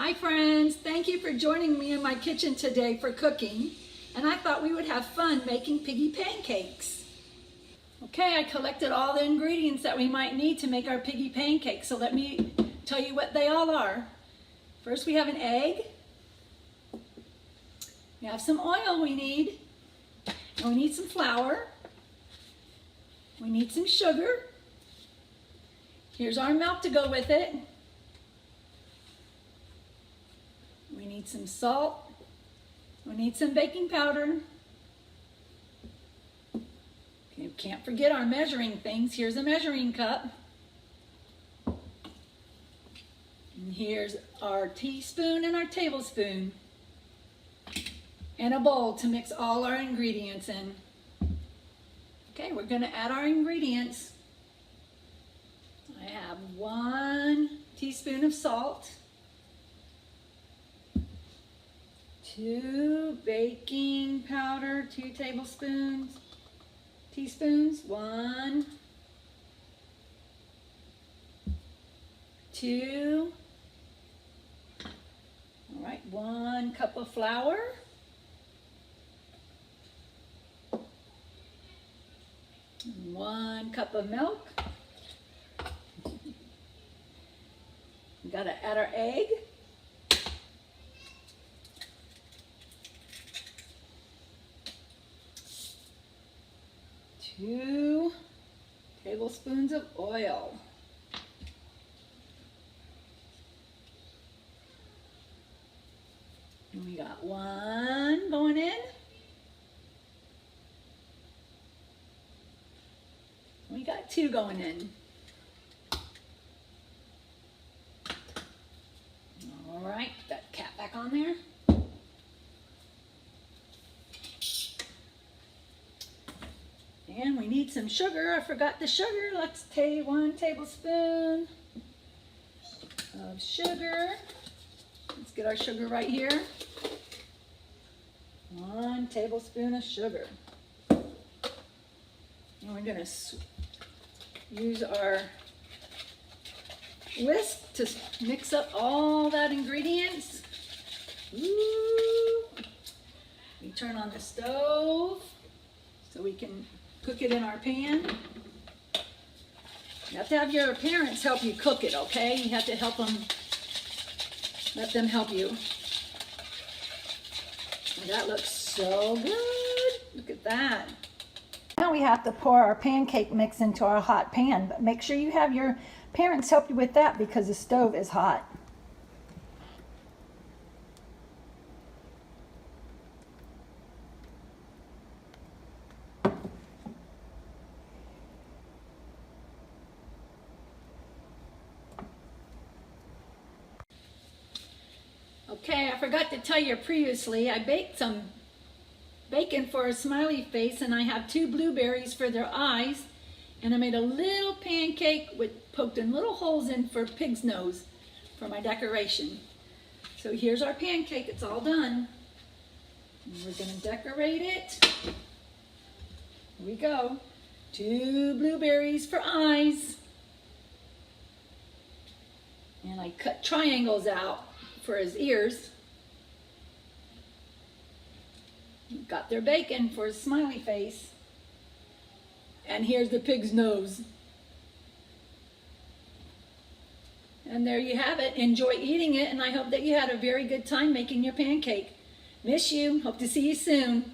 Hi friends, thank you for joining me in my kitchen today for cooking, and I thought we would have fun making piggy pancakes. Okay, I collected all the ingredients that we might need to make our piggy pancakes, so let me tell you what they all are. First we have an egg, we have some oil we need, and we need some flour, we need some sugar, here's our milk to go with it. We need some salt. We need some baking powder. Okay, can't forget our measuring things. Here's a measuring cup. And here's our teaspoon and our tablespoon. And a bowl to mix all our ingredients in. Okay, we're going to add our ingredients. I have 1 teaspoon of salt. 2 baking powder, 2 teaspoons, 1, 2, all right, 1 cup of flour, 1 cup of milk. We gotta add our egg. 2 tablespoons of oil. And we got 1 going in. We got 2 going in. All right, put that cap back on there. And we need some sugar. I forgot the sugar. Let's take 1 tablespoon of sugar. Let's get our sugar right here. 1 tablespoon of sugar. And we're going to use our whisk to mix up all that ingredients. Ooh. We turn on the stove so we can cook it in our pan. You have to have your parents help you cook it, okay? You have to help them, let them help you. And that looks so good. Look at that. Now we have to pour our pancake mix into our hot pan, but make sure you have your parents help you with that because the stove is hot. Okay, I forgot to tell you previously, I baked some bacon for a smiley face, and I have 2 blueberries for their eyes, and I made a little pancake with poked in little holes in for pig's nose for my decoration. So here's our pancake, it's all done. And we're gonna decorate it. Here we go. 2 blueberries for eyes. And I cut triangles out for his ears. Got their bacon for his smiley face. And here's the pig's nose. And there you have it. Enjoy eating it, and I hope that you had a very good time making your pancake. Miss you. Hope to see you soon.